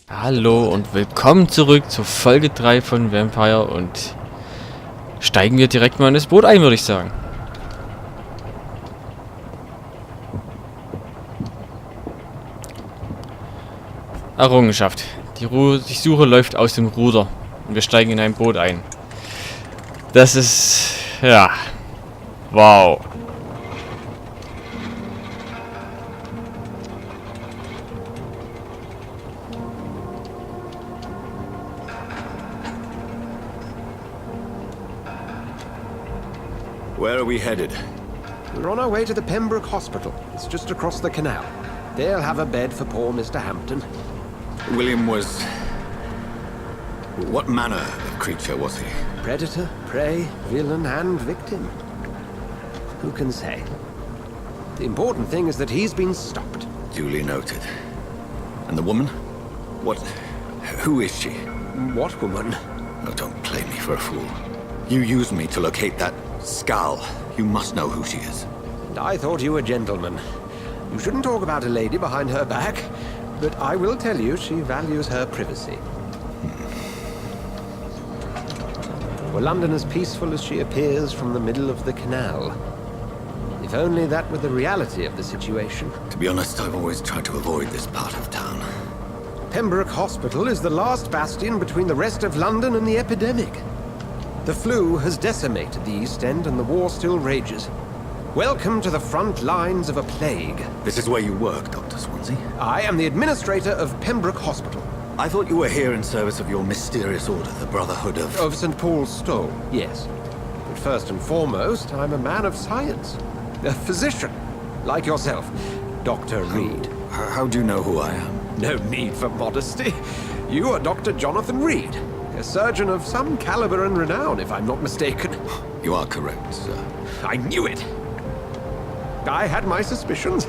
Hallo und willkommen zurück zur Folge 3 von Vampyr und steigen wir direkt mal in das Boot ein, würde ich sagen. Errungenschaft. Die Suche läuft aus dem Ruder und wir steigen in ein Boot ein. Das ist... ja... wow. Where are we headed? We're on our way to the Pembroke Hospital. It's just across the canal. They'll have a bed for poor Mr. Hampton. William was... What manner of creature was he? Predator, prey, villain, and victim. Who can say? The important thing is that he's been stopped. Duly noted. And the woman? What... who is she? What woman? Oh, don't play me for a fool. You used me to locate that skull. You must know who she is. And I thought you a gentleman. You shouldn't talk about a lady behind her back, but I will tell you she values her privacy. Were London as peaceful as she appears from the middle of the canal? If only that were the reality of the situation. To be honest, I've always tried to avoid this part of town. Pembroke Hospital is the last bastion between the rest of London and the epidemic. The flu has decimated the East End and the war still rages. Welcome to the front lines of a plague. This is where you work, Dr. Swansea? I am the administrator of Pembroke Hospital. I thought you were here in service of your mysterious order, the Brotherhood of... Of St. Paul's Stole, yes. But first and foremost, I'm a man of science. A physician, like yourself, Dr. Reed. How do you know who I am? No need for modesty. You are Dr. Jonathan Reed, a surgeon of some caliber and renown, if I'm not mistaken. You are correct, sir. I knew it! I had my suspicions.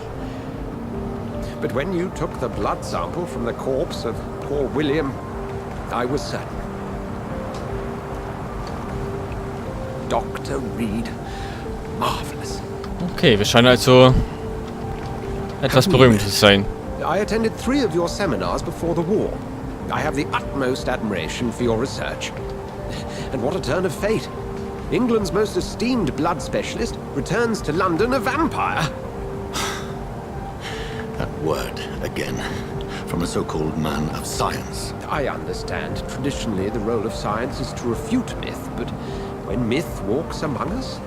But when you took the blood sample from the corpse of poor William, I was certain. Dr. Reed. Marvelous. Okay, wir scheinen also etwas berühmt zu sein. I attended 3 of your seminars before the war. I have the utmost admiration for your research. And what a turn of fate. England's most esteemed blood specialist returns to London a vampire. That word, again, from a so-called man of science. I understand. Traditionally, the role of science is to refute myth, but when myth walks among us,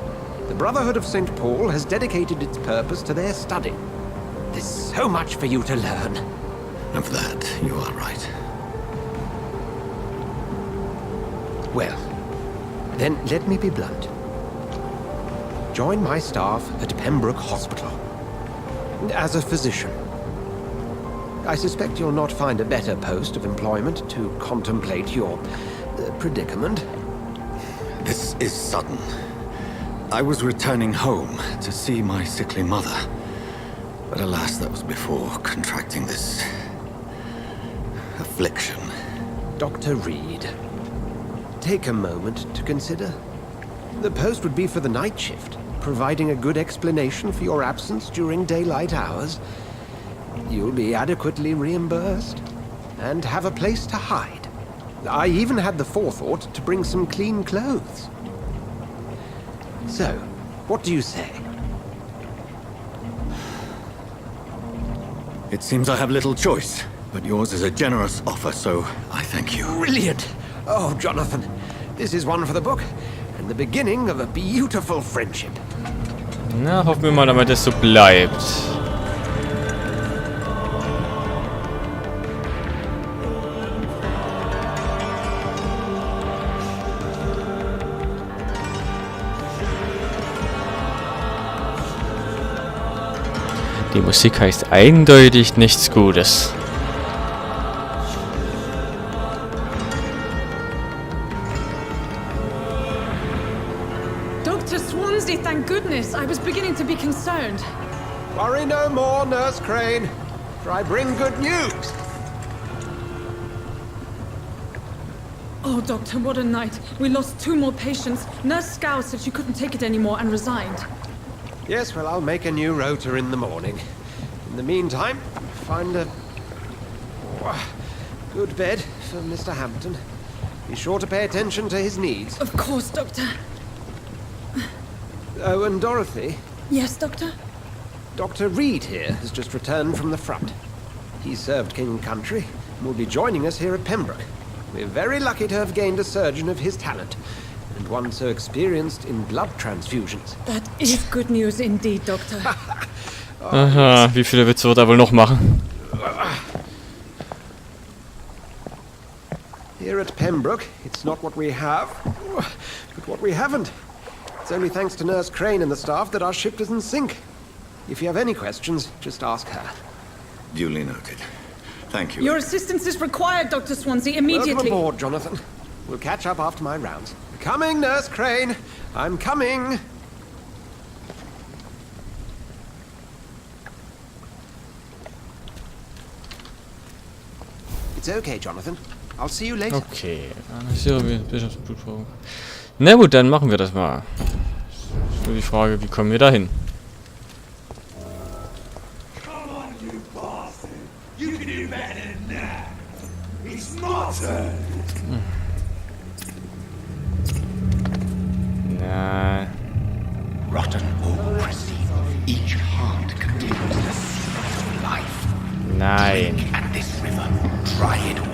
the Brotherhood of St. Paul has dedicated its purpose to their study. There's so much for you to learn. And for that, you are right. Well, then let me be blunt. Join my staff at Pembroke Hospital. As a physician. I suspect you'll not find a better post of employment to contemplate your predicament. This is sudden. I was returning home to see my sickly mother. But alas, that was before contracting this... affliction. Dr. Reed, take a moment to consider. The post would be for the night shift, providing a good explanation for your absence during daylight hours. You'll be adequately reimbursed, and have a place to hide. I even had the forethought to bring some clean clothes. So, what do you say? It seems I have little choice, but yours is a generous offer, so I thank you. Brilliant! Oh, Jonathan, this is one for the book, and the beginning of a beautiful friendship. Na, hoffen wir mal, damit es so bleibt. Die Musik heißt eindeutig nichts Gutes. Dr. Swansea, thank goodness. I was beginning to be concerned. Worry no more, Nurse Crane, for I bring good news. Oh, Doctor, what a night. We lost 2 more patients. Nurse Scow said she couldn't take it anymore and resigned. Yes, well, I'll make a new rota in the morning. In the meantime, find a Good bed for Mr. Hampton. Be sure to pay attention to his needs. Of course, Doctor. Oh, and Dorothy, Yes, Doctor? Dr. Reed here has just returned from the front. He served King and Country and will be joining us here at Pembroke. We're very lucky to have gained a surgeon of his talent, and one so experienced in blood transfusions. That is good news indeed, Doctor. Aha, wie viele Witze wird er wohl noch machen? Here at Pembroke, it's not what we have, but what we haven't. It's only thanks to Nurse Crane and the staff that our ship doesn't sink. If you have any questions, just ask her. Duly noted. Thank you. Your assistance is required, Dr. Swansea, immediately. Welcome aboard, Jonathan. We'll catch up after my rounds. Coming, Nurse Crane. I'm coming. It's okay, Jonathan. I'll see you later. Okay, analysiere Bischofsblutprobe. Na gut, dann machen wir das mal. Ist nur die Frage, wie kommen wir dahin? Na. Rotten or perceive, each heart contains the secret of life. Nein. Drink at this river, try it all.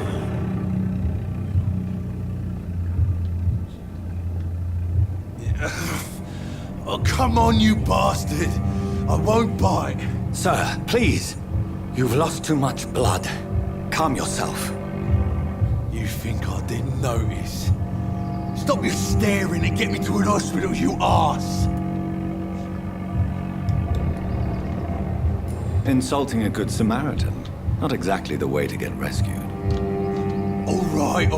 Oh, come on, you bastard! I won't bite. Sir, please. You've lost too much blood. Calm yourself. You think I didn't notice? Stop your staring and get me to an hospital, you arse! Insulting a good Samaritan. Not exactly the way to get rescued. Alright,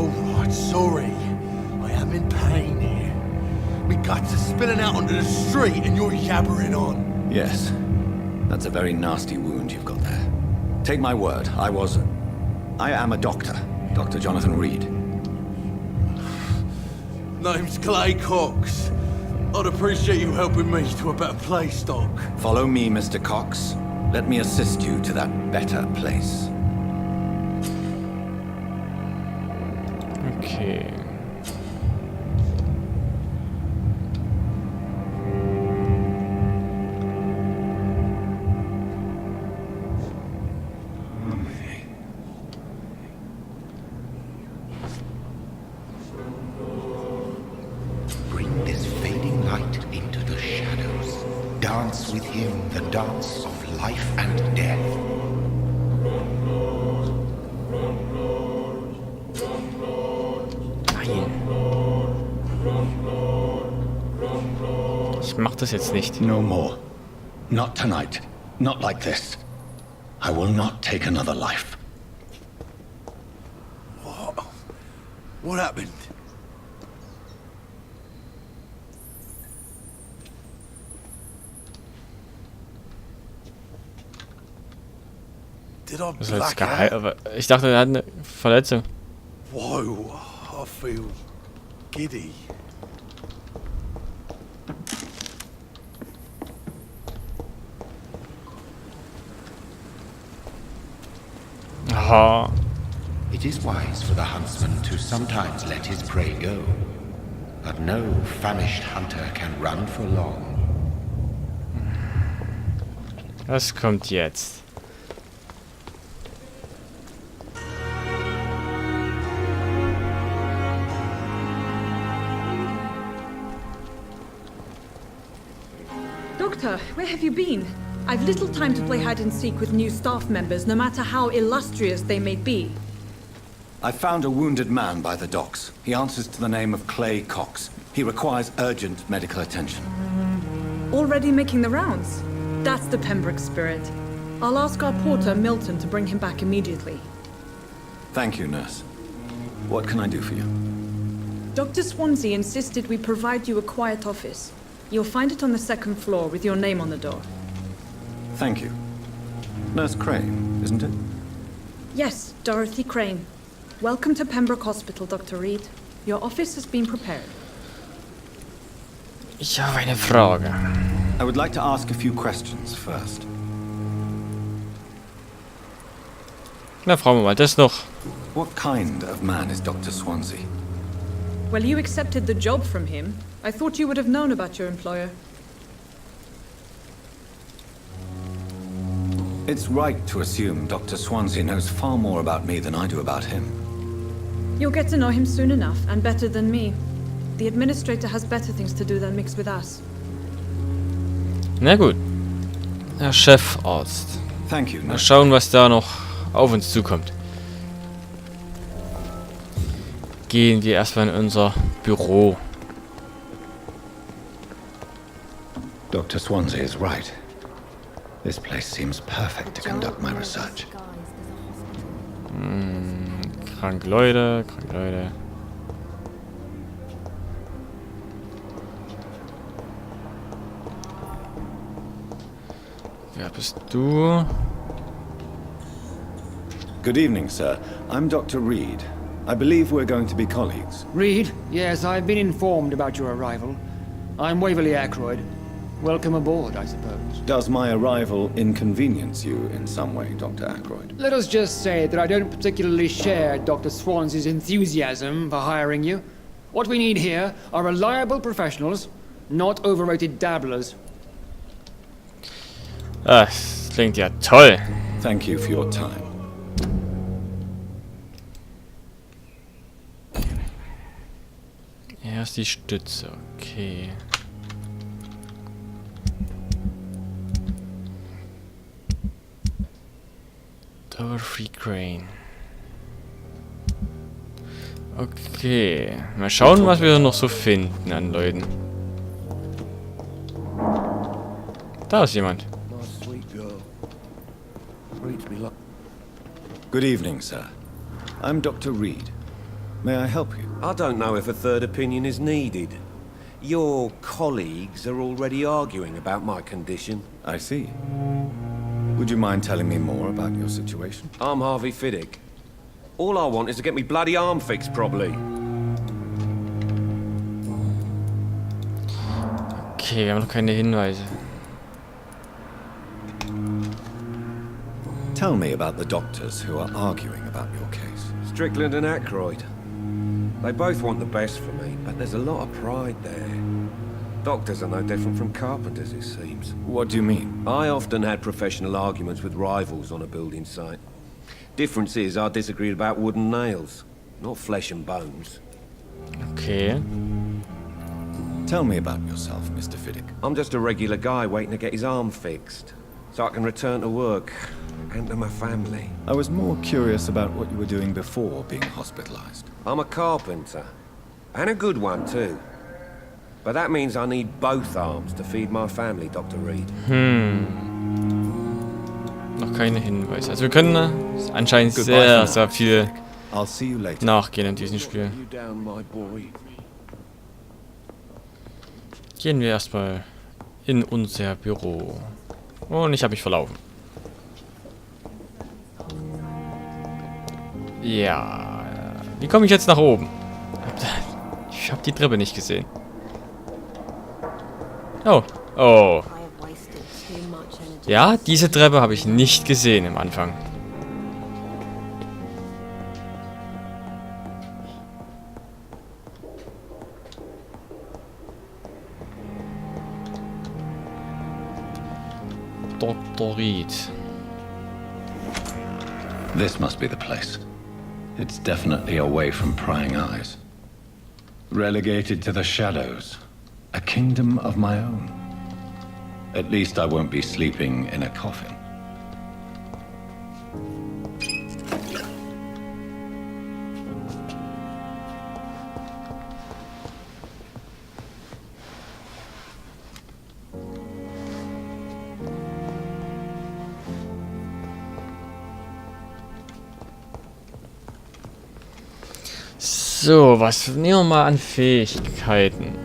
sorry. I am in pain here. Me guts are spilling out onto the street and you're yabbering on. Yes. That's a very nasty wound you've got there. Take my word, I am a doctor. Dr. Jonathan Reed. Name's Clay Cox. I'd appreciate you helping me to a better place, Doc. Follow me, Mr. Cox. Let me assist you to that better place. Okay. Bring this fading light into the shadows. Dance with him the dance of life and death. Nein. Ich mach das jetzt nicht. No more. Not tonight. Not like this. I will not take another life. What happened? Did I Das ist jetzt black geil, out? aber ich dachte, er hat eine Verletzung. Whoa, I feel giddy. Aha. It is wise for the huntsman to sometimes let his prey go. But no famished hunter can run for long. Was kommt jetzt? Doctor, where have you been? I've little time to play hide and seek with new staff members, no matter how illustrious they may be. I found a wounded man by the docks. He answers to the name of Clay Cox. He requires urgent medical attention. Already making the rounds? That's the Pembroke spirit. I'll ask our porter, Milton, to bring him back immediately. Thank you, nurse. What can I do for you? Dr. Swansea insisted we provide you a quiet office. You'll find it on the second floor with your name on the door. Thank you. Nurse Crane, isn't it? Yes, Dorothy Crane. Welcome to Pembroke Hospital, Dr. Reed. Your office has been prepared. Ich habe eine Frage. I would like to ask a few questions first. Na, fragen wir mal das noch. What kind of man is Dr. Swansea? Well, you accepted the job from him. I thought you would have known about your employer. It's right to assume Dr. Swansea knows far more about me than I do about him. You'll get to know him soon enough, and better than me. The administrator has better things to do than mix with us. Na gut. Herr Chefarzt. Thank you. Mal schauen, was da noch auf uns zukommt. Gehen wir erstmal in unser Büro. Dr. Swansea is right. This place seems perfect to conduct my research. Kranke Leute, kranke Leute. Wer bist du? Good evening, sir. I'm Dr. Reed. I believe we're going to be colleagues. Reed? Yes, I've been informed about your arrival. I'm Waverly Ackroyd. Welcome aboard, I suppose. Does my arrival inconvenience you in some way, Dr. Ackroyd? Let us just say that I don't particularly share Dr. Swansea's enthusiasm for hiring you. What we need here are reliable professionals, not overrated dabblers. Das klingt ja toll. Thank you for your time. Erst die Stütze, okay. Tower Free Crane. Okay. Mal schauen, was wir noch so finden an Leuten. Da ist jemand. Good evening, sir. I'm Dr. Reed. May I help you? I don't know if a third opinion is needed. Your colleagues are already arguing about my condition. I see. Would you mind telling me more about your situation? I'm Harvey Fiddick. All I want is to get me bloody arm fixed properly. Okay, wir haben noch keine Hinweise. Tell me about the doctors who are arguing about your case. Strickland and Ackroyd. They both want the best for me, but there's a lot of pride there. Doctors are no different from carpenters, it seems. What do you mean? I often had professional arguments with rivals on a building site. Difference is, I disagreed about wooden nails, not flesh and bones. Okay. Tell me about yourself, Mr. Fiddick. I'm just a regular guy waiting to get his arm fixed, so I can return to work and to my family. I was more curious about what you were doing before being hospitalized. I'm a carpenter, and a good one too. But that means I need both arms to feed my family, Dr. Reed. Noch keine Hinweise. Also wir können anscheinend sehr, sehr viel I'll see you later. nachgehen in diesem Spiel. You down, my boy. Gehen wir erstmal in unser Büro. Und ich habe mich verlaufen. Ja. Wie komme ich jetzt nach oben? Ich habe die Treppe nicht gesehen. Oh. Oh. Ja, diese Treppe habe ich nicht gesehen am Anfang. Dr. Reed. This must be the place. It's definitely away from prying eyes. Relegated to the shadows. A kingdom of my own. At least I won't be sleeping in a coffin. So, was nehmen wir mal an Fähigkeiten?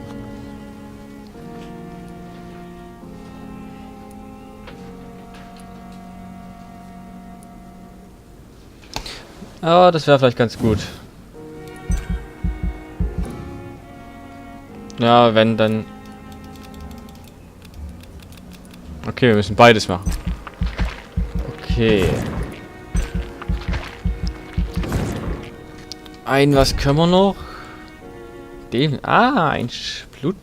Ja, das wäre vielleicht ganz gut. Ja, wenn dann... Okay, wir müssen beides machen. Okay. Was können wir noch? Den. Ein Blut.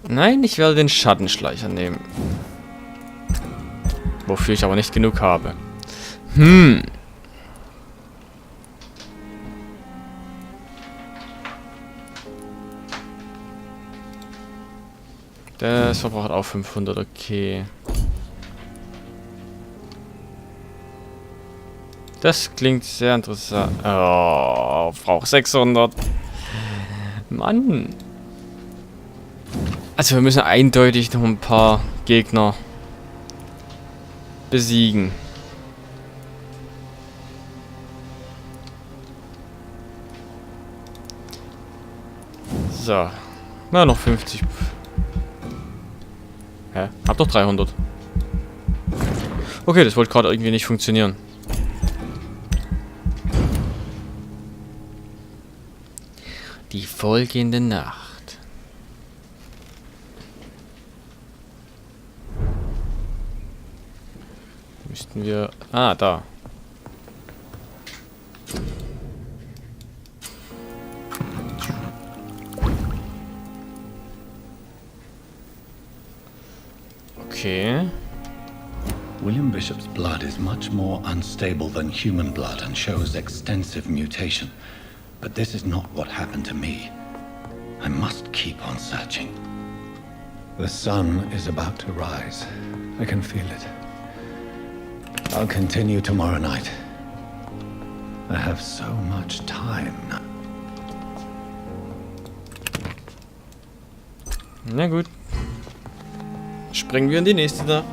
Nein, ich werde den Schattenschleicher nehmen. Wofür ich aber nicht genug habe. Das verbraucht auch 500, okay. Das klingt sehr interessant. Oh, braucht 600. Mann. Also wir müssen eindeutig noch ein paar Gegner besiegen. So. Na, noch 50. Hä? Hab doch 300. Okay, das wollte gerade irgendwie nicht funktionieren. Die folgende Nacht. Müssten wir... Ah, da. Okay. William Bishop's blood is much more unstable than human blood and shows extensive mutation. But this is not what happened to me. I must keep on searching. The sun is about to rise. I can feel it. I'll continue tomorrow night. I have so much time now. Na gut. Springen wir in die nächste Nacht.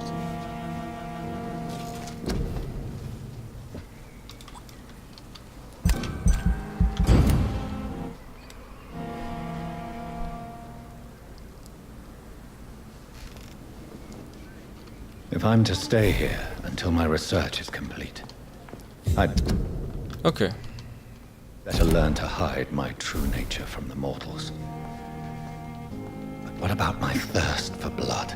If I'm to stay here until my research is complete, I'd Okay. better learn to hide my true nature from the mortals. But what about my thirst for blood?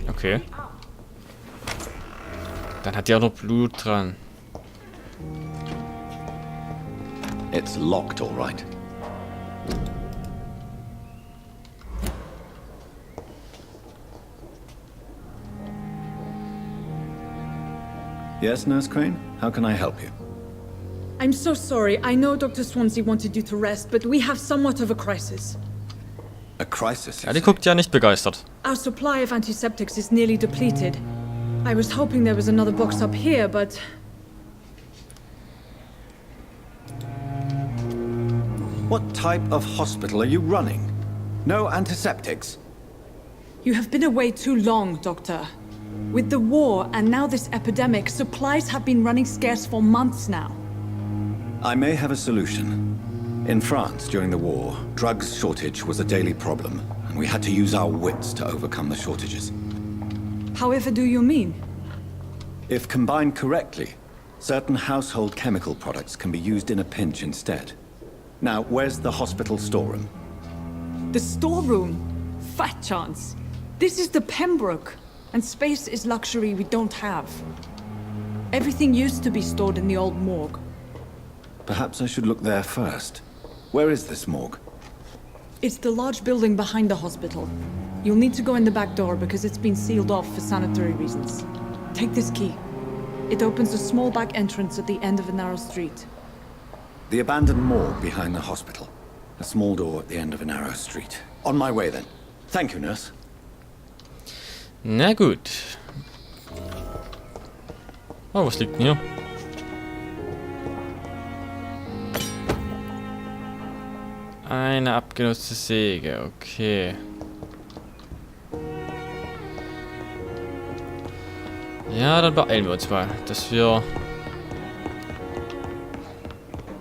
Okay. Dann hat die auch noch Blut dran. It's locked, all right. Yes, Nurse Crane? How can I help you? I'm so sorry. I know Dr. Swansea wanted you to rest, but we have somewhat of a crisis. A crisis? Ja, die guckt ja nicht begeistert. Our supply of antiseptics is nearly depleted. I was hoping there was another box up here, but... What type of hospital are you running? No antiseptics? You have been away too long, Doctor. With the war and now this epidemic, supplies have been running scarce for months now. I may have a solution. In France, during the war, drugs shortage was a daily problem, and we had to use our wits to overcome the shortages. However do you mean? If combined correctly, certain household chemical products can be used in a pinch instead. Now, where's the hospital storeroom? The storeroom? Fat chance. This is the Pembroke, and space is luxury we don't have. Everything used to be stored in the old morgue. Perhaps I should look there first. Where is this morgue? It's the large building behind the hospital. You'll need to go in the back door because it's been sealed off for sanitary reasons. Take this key. It opens a small back entrance at the end of a narrow street. The abandoned morgue behind the hospital. A small door at the end of a narrow street. On my way then. Thank you, nurse. Na gut. Oh, was liegt denn hier? Eine abgenutzte Säge, okay. Ja, dann beeilen wir uns mal, dass wir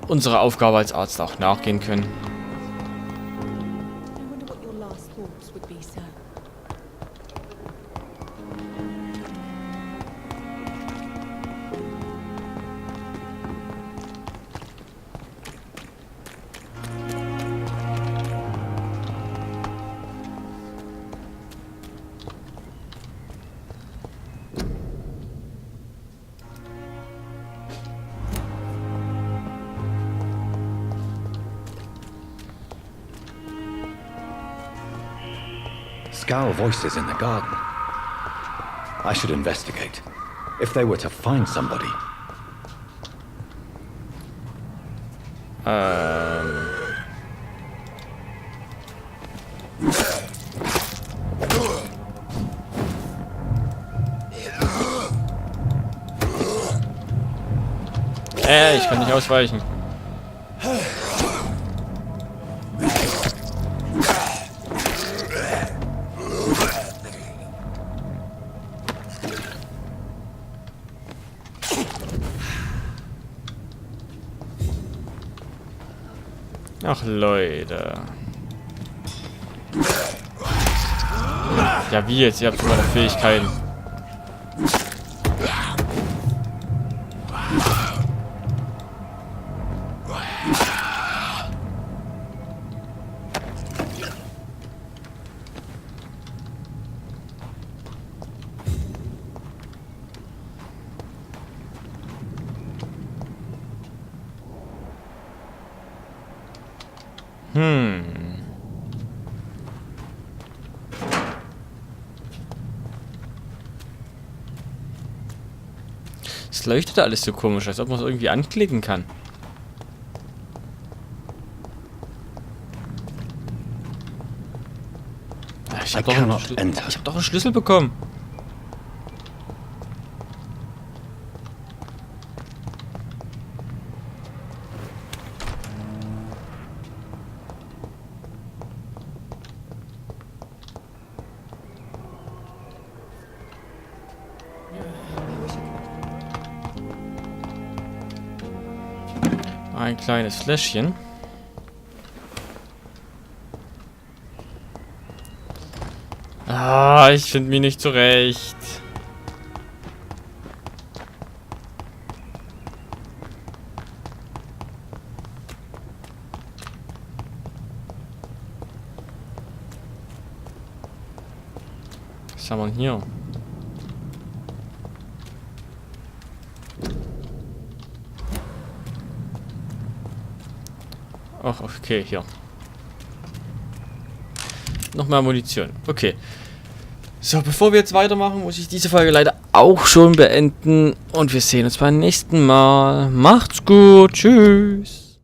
unserer Aufgabe als Arzt auch nachgehen können. Scowl voices in the garden. I should investigate. If they were to find somebody. Ich kann nicht ausweichen. Ach, Leute. Ja, wie jetzt? Ihr habt sogar noch Fähigkeiten. Es leuchtet alles so komisch, als ob man es irgendwie anklicken kann. Ich hab doch einen Schlüssel bekommen. Ein kleines Fläschchen. Ah, ich finde mich nicht zurecht. Was haben wir denn hier? Ach, okay, hier. Nochmal Munition. Okay. So, bevor wir jetzt weitermachen, muss ich diese Folge leider auch schon beenden. Und wir sehen uns beim nächsten Mal. Macht's gut. Tschüss.